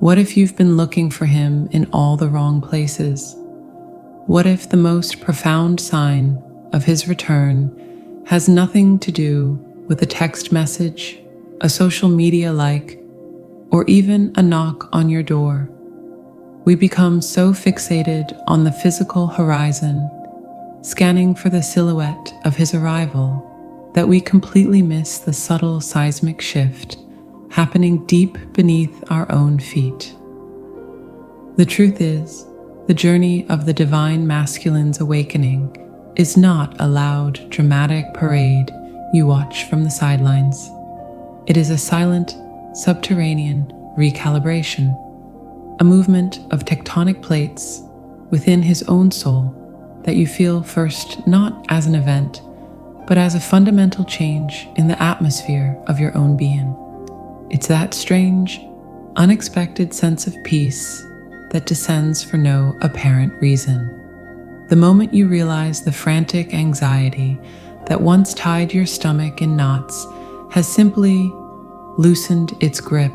What if you've been looking for him in all the wrong places? What if the most profound sign of his return has nothing to do with a text message, a social media like, or even a knock on your door? We become so fixated on the physical horizon, scanning for the silhouette of his arrival, that we completely miss the subtle seismic shift happening deep beneath our own feet. The truth is, the journey of the divine masculine's awakening is not a loud, dramatic parade you watch from the sidelines. It is a silent, subterranean recalibration, a movement of tectonic plates within his own soul that you feel first not as an event, but as a fundamental change in the atmosphere of your own being. It's that strange, unexpected sense of peace that descends for no apparent reason. The moment you realize the frantic anxiety that once tied your stomach in knots has simply loosened its grip.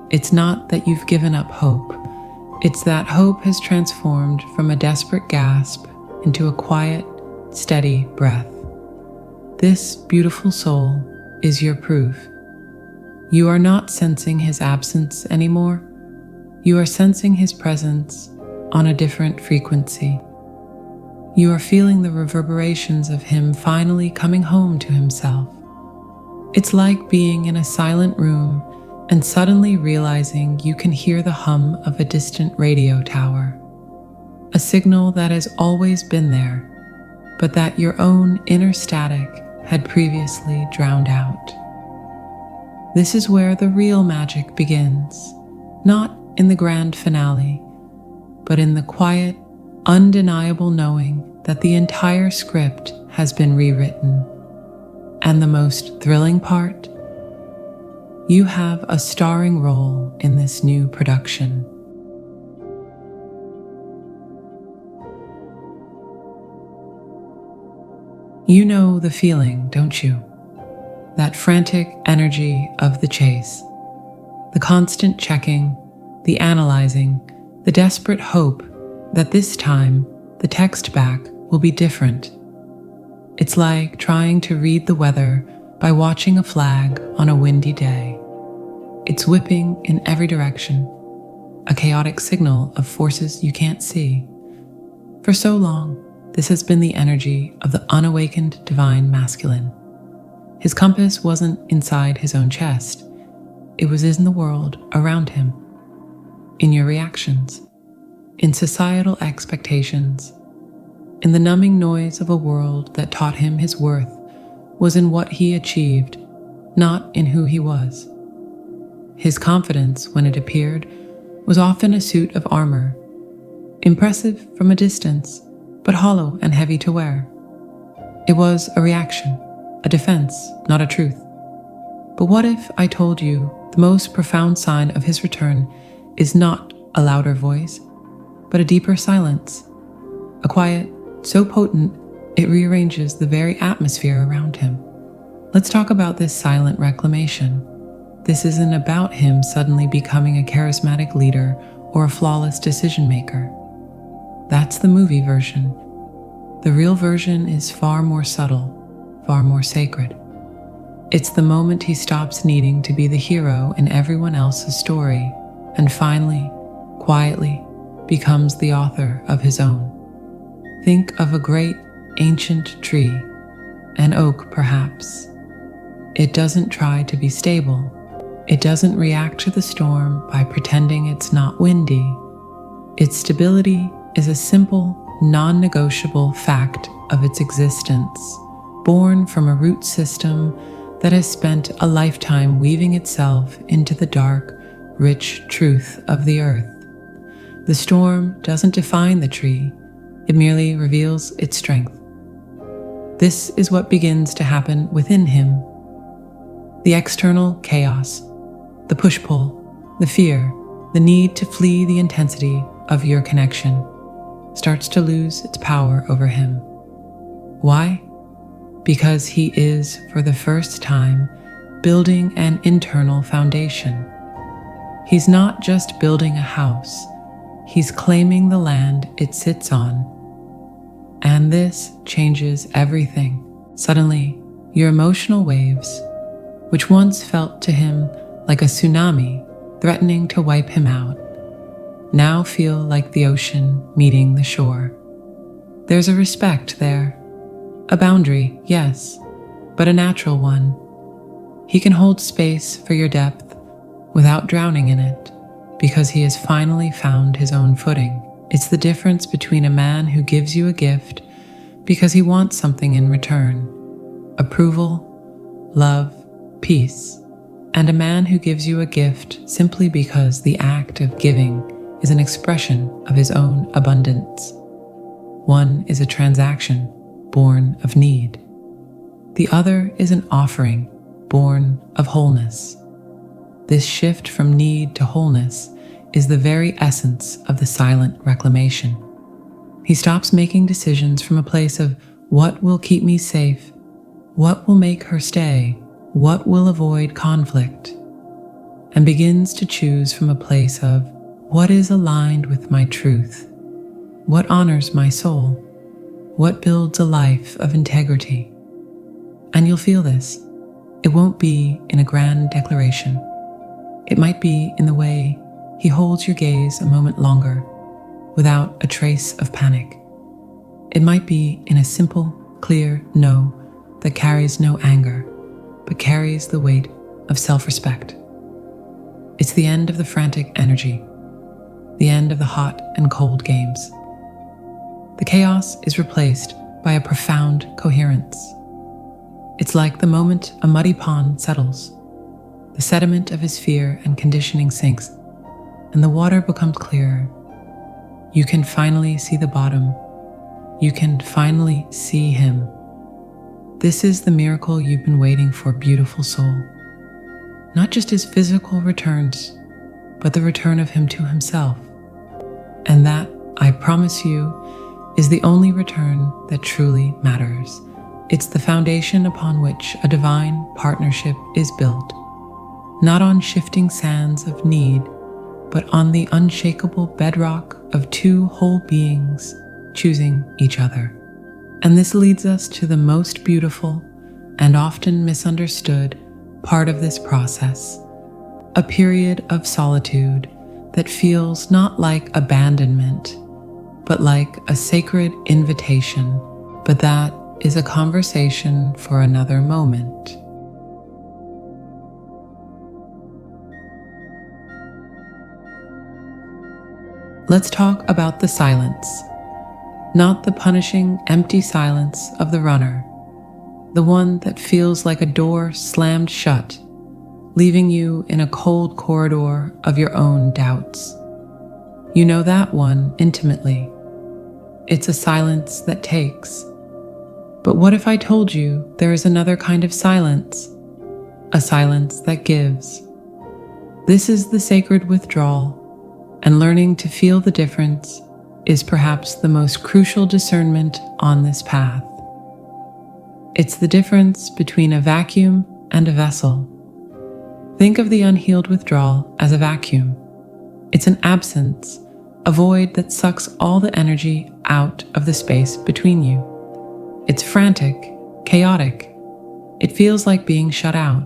It's not that you've given up hope. It's that hope has transformed from a desperate gasp into a quiet, steady breath. This beautiful soul is your proof. You are not sensing his absence anymore. You are sensing his presence on a different frequency. You are feeling the reverberations of him finally coming home to himself. It's like being in a silent room and suddenly realizing you can hear the hum of a distant radio tower, a signal that has always been there, but that your own inner static had previously drowned out. This is where the real magic begins, not in the grand finale, but in the quiet, undeniable knowing that the entire script has been rewritten. And the most thrilling part? You have a starring role in this new production. You know the feeling, don't you? That frantic energy of the chase, the constant checking, the analyzing, the desperate hope that this time the text back will be different. It's like trying to read the weather by watching a flag on a windy day. It's whipping in every direction, a chaotic signal of forces you can't see. For so long, this has been the energy of the unawakened divine masculine. His compass wasn't inside his own chest. It was in the world around him, in your reactions, in societal expectations, in the numbing noise of a world that taught him his worth was in what he achieved, not in who he was. His confidence, when it appeared, was often a suit of armor, impressive from a distance, but hollow and heavy to wear. It was a reaction, a defense, not a truth. But what if I told you the most profound sign of his return is not a louder voice, but a deeper silence, a quiet so potent it rearranges the very atmosphere around him? Let's talk about this silent reclamation. This isn't about him suddenly becoming a charismatic leader or a flawless decision maker. That's the movie version. The real version is far more subtle, far more sacred. It's the moment he stops needing to be the hero in everyone else's story and finally, quietly, becomes the author of his own. Think of a great, ancient tree, an oak perhaps. It doesn't try to be stable. It doesn't react to the storm by pretending it's not windy. Its stability is a simple, non-negotiable fact of its existence, born from a root system that has spent a lifetime weaving itself into the dark, rich truth of the earth. The storm doesn't define the tree, it merely reveals its strength. This is what begins to happen within him. The external chaos, the push-pull, the fear, the need to flee the intensity of your connection starts to lose its power over him. Why? Because he is, for the first time, building an internal foundation. He's not just building a house, he's claiming the land it sits on. And this changes everything. Suddenly, your emotional waves, which once felt to him like a tsunami threatening to wipe him out, now feel like the ocean meeting the shore. There's a respect there, a boundary, yes, but a natural one. He can hold space for your depth without drowning in it, because he has finally found his own footing. It's the difference between a man who gives you a gift because he wants something in return, approval, love, peace, and a man who gives you a gift simply because the act of giving is an expression of his own abundance. One is a transaction born of need. The other is an offering born of wholeness. This shift from need to wholeness is the very essence of the silent reclamation. He stops making decisions from a place of what will keep me safe, what will make her stay, what will avoid conflict, and begins to choose from a place of what is aligned with my truth, what honors my soul, what builds a life of integrity. And you'll feel this. It won't be in a grand declaration. It might be in the way he holds your gaze a moment longer without a trace of panic. It might be in a simple, clear no that carries no anger, but carries the weight of self-respect. It's the end of the frantic energy, the end of the hot and cold games. The chaos is replaced by a profound coherence. It's like the moment a muddy pond settles, the sediment of his fear and conditioning sinks, and the water becomes clearer. You can finally see the bottom. You can finally see him. This is the miracle you've been waiting for, beautiful soul. Not just his physical returns, but the return of him to himself. And that, I promise you, is the only return that truly matters. It's the foundation upon which a divine partnership is built, not on shifting sands of need, but on the unshakable bedrock of two whole beings choosing each other. And this leads us to the most beautiful and often misunderstood part of this process, a period of solitude that feels not like abandonment, but like a sacred invitation. But that is a conversation for another moment. Let's talk about the silence, not the punishing, empty silence of the runner, the one that feels like a door slammed shut, leaving you in a cold corridor of your own doubts. You know that one intimately. It's a silence that takes. But what if I told you there is another kind of silence, a silence that gives? This is the sacred withdrawal, and learning to feel the difference is perhaps the most crucial discernment on this path. It's the difference between a vacuum and a vessel. Think of the unhealed withdrawal as a vacuum. It's an absence, a void that sucks all the energy out of the space between you. It's frantic, chaotic. It feels like being shut out.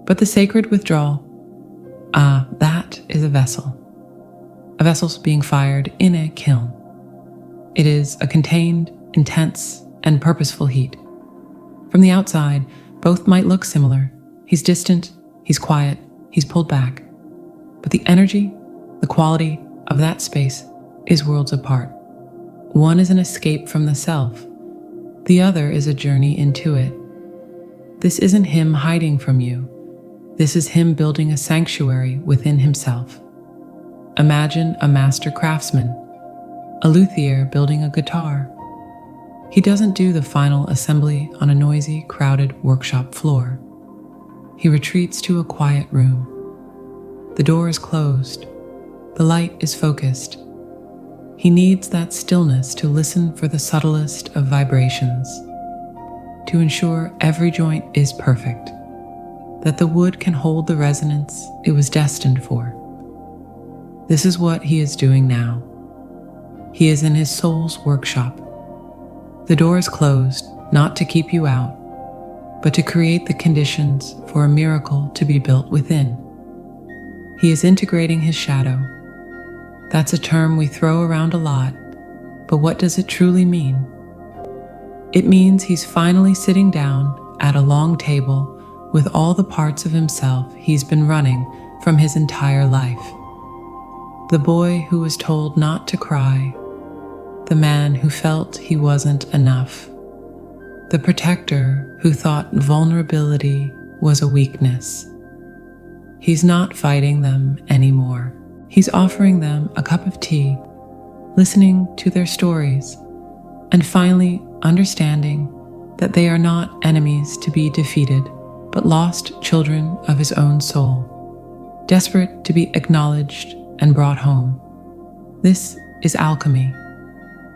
But the sacred withdrawal, that is a vessel. A vessel's being fired in a kiln. It is a contained, intense, and purposeful heat. From the outside, both might look similar. He's distant, he's quiet, he's pulled back. But the energy, the quality of that space is worlds apart. One is an escape from the self. The other is a journey into it. This isn't him hiding from you. This is him building a sanctuary within himself. Imagine a master craftsman, a luthier building a guitar. He doesn't do the final assembly on a noisy, crowded workshop floor. He retreats to a quiet room. The door is closed. The light is focused. He needs that stillness to listen for the subtlest of vibrations, to ensure every joint is perfect, that the wood can hold the resonance it was destined for. This is what he is doing now. He is in his soul's workshop. The door is closed, not to keep you out, but to create the conditions for a miracle to be built within. He is integrating his shadow. That's a term we throw around a lot, but what does it truly mean? It means he's finally sitting down at a long table with all the parts of himself he's been running from his entire life. The boy who was told not to cry, the man who felt he wasn't enough, the protector who thought vulnerability was a weakness. He's not fighting them anymore. He's offering them a cup of tea, listening to their stories, and finally understanding that they are not enemies to be defeated, but lost children of his own soul, desperate to be acknowledged and brought home. This is alchemy.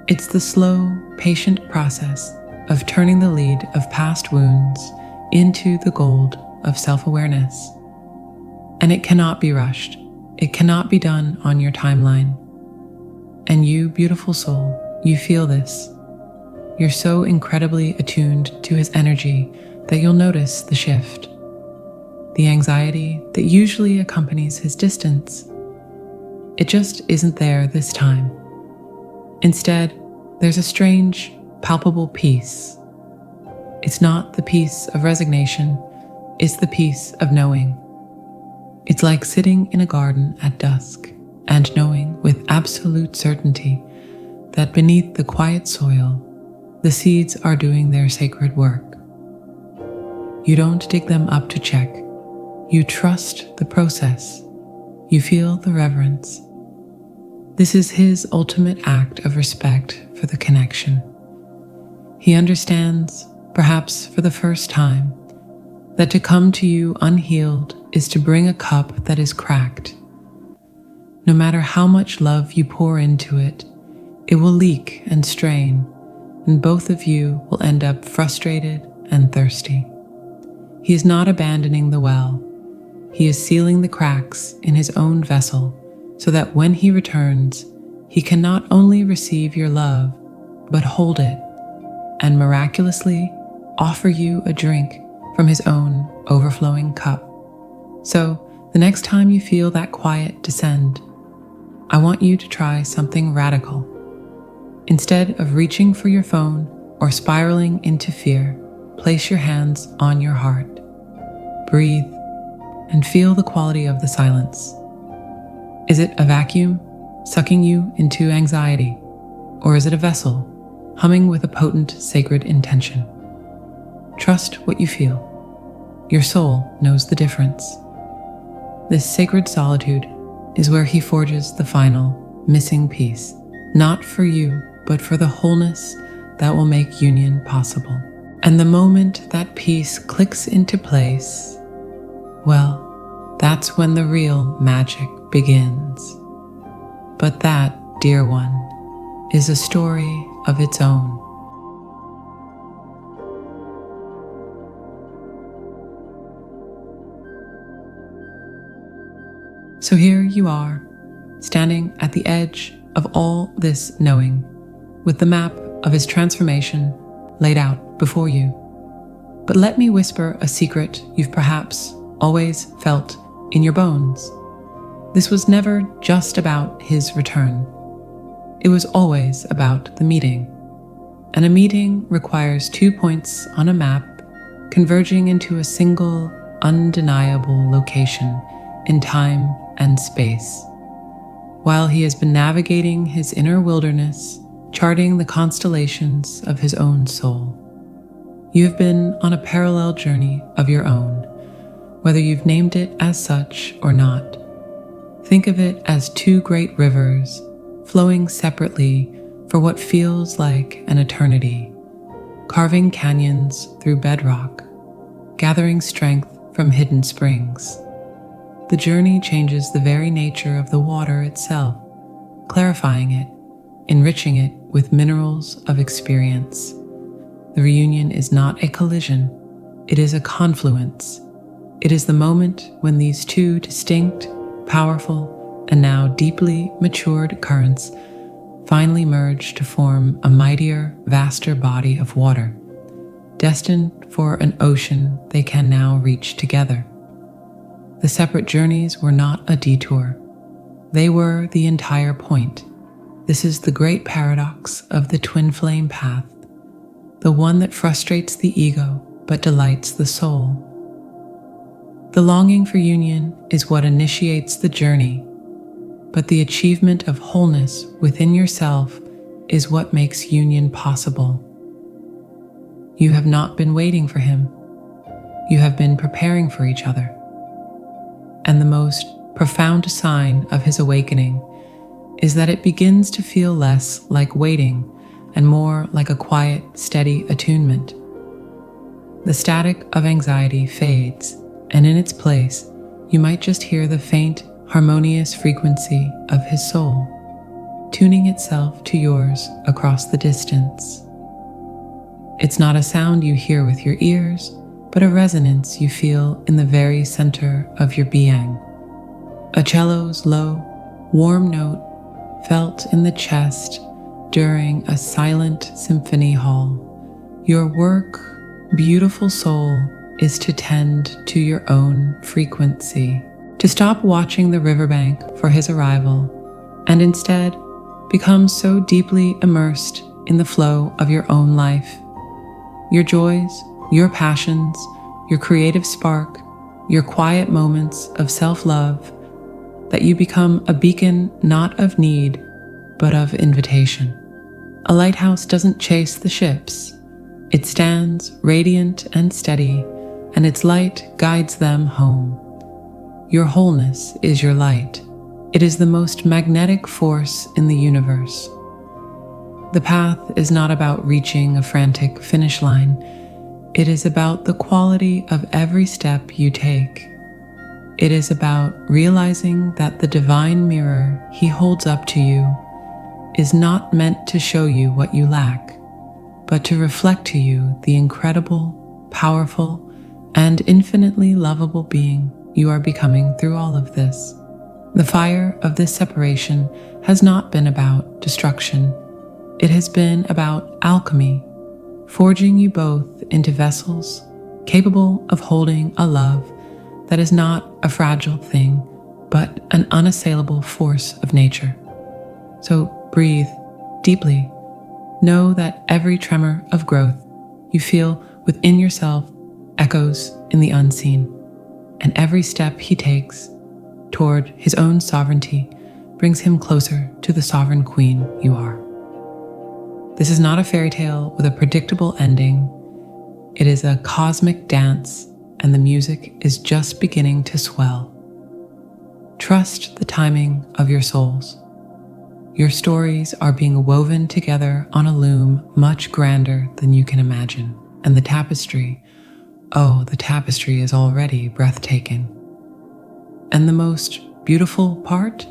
It's the slow, patient process of turning the lead of past wounds into the gold of self-awareness. And it cannot be rushed. It cannot be done on your timeline. And you, beautiful soul, you feel this. You're so incredibly attuned to his energy that you'll notice the shift, the anxiety that usually accompanies his distance. It just isn't there this time. Instead, there's a strange, palpable peace. It's not the peace of resignation, it's the peace of knowing. It's like sitting in a garden at dusk and knowing with absolute certainty that beneath the quiet soil, the seeds are doing their sacred work. You don't dig them up to check. You trust the process. You feel the reverence. This is his ultimate act of respect for the connection. He understands, perhaps for the first time, that to come to you unhealed is to bring a cup that is cracked. No matter how much love you pour into it, it will leak and strain, and both of you will end up frustrated and thirsty. He is not abandoning the well. He is sealing the cracks in his own vessel so that when he returns, he can not only receive your love, but hold it and miraculously offer you a drink from his own overflowing cup. So, the next time you feel that quiet descend, I want you to try something radical. Instead of reaching for your phone or spiraling into fear, place your hands on your heart. Breathe and feel the quality of the silence. Is it a vacuum sucking you into anxiety, or is it a vessel humming with a potent sacred intention? Trust what you feel. Your soul knows the difference. This sacred solitude is where he forges the final, missing piece, not for you, but for the wholeness that will make union possible. And the moment that piece clicks into place, well, that's when the real magic begins. But that, dear one, is a story of its own. So here you are, standing at the edge of all this knowing, with the map of his transformation laid out before you. But let me whisper a secret you've perhaps always felt in your bones. This was never just about his return. It was always about the meeting. And a meeting requires 2 points on a map converging into a single, undeniable location in time and space. While he has been navigating his inner wilderness, charting the constellations of his own soul, you have been on a parallel journey of your own, whether you've named it as such or not. Think of it as 2 great rivers flowing separately for what feels like an eternity, carving canyons through bedrock, gathering strength from hidden springs. The journey changes the very nature of the water itself, clarifying it, enriching it with minerals of experience. The reunion is not a collision, it is a confluence. It is the moment when these 2 distinct, powerful, and now deeply matured currents finally merge to form a mightier, vaster body of water, destined for an ocean they can now reach together. The separate journeys were not a detour. They were the entire point. This is the great paradox of the twin flame path, the one that frustrates the ego but delights the soul. The longing for union is what initiates the journey, but the achievement of wholeness within yourself is what makes union possible. You have not been waiting for him. You have been preparing for each other. And the most profound sign of his awakening is that it begins to feel less like waiting and more like a quiet, steady attunement. The static of anxiety fades, and in its place, you might just hear the faint, harmonious frequency of his soul, tuning itself to yours across the distance. It's not a sound you hear with your ears, but a resonance you feel in the very center of your being. A cello's low, warm note felt in the chest during a silent symphony hall. Your work, beautiful soul, is to tend to your own frequency, to stop watching the riverbank for his arrival, and instead become so deeply immersed in the flow of your own life. Your joys, your passions, your creative spark, your quiet moments of self-love, that you become a beacon not of need, but of invitation. A lighthouse doesn't chase the ships. It stands radiant and steady, and its light guides them home. Your wholeness is your light. It is the most magnetic force in the universe. The path is not about reaching a frantic finish line. It is about the quality of every step you take. It is about realizing that the divine mirror he holds up to you is not meant to show you what you lack, but to reflect to you the incredible, powerful, and infinitely lovable being you are becoming through all of this. The fire of this separation has not been about destruction. It has been about alchemy, forging you both into vessels capable of holding a love that is not a fragile thing, but an unassailable force of nature. So breathe deeply. Know that every tremor of growth you feel within yourself echoes in the unseen, and every step he takes toward his own sovereignty brings him closer to the sovereign queen you are. This is not a fairy tale with a predictable ending. It is a cosmic dance, and the music is just beginning to swell. Trust the timing of your souls. Your stories are being woven together on a loom much grander than you can imagine, and the tapestry is already breathtaking. And the most beautiful part?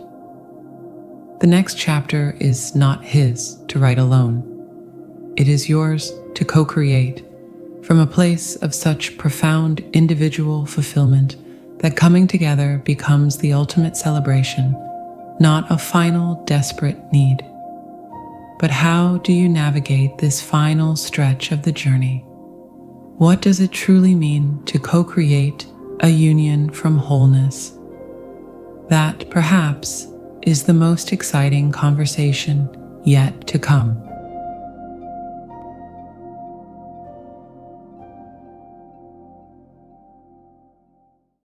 The next chapter is not his to write alone. It is yours to co-create from a place of such profound individual fulfillment that coming together becomes the ultimate celebration, not a final desperate need. But how do you navigate this final stretch of the journey? What does it truly mean to co-create a union from wholeness? That, perhaps, is the most exciting conversation yet to come.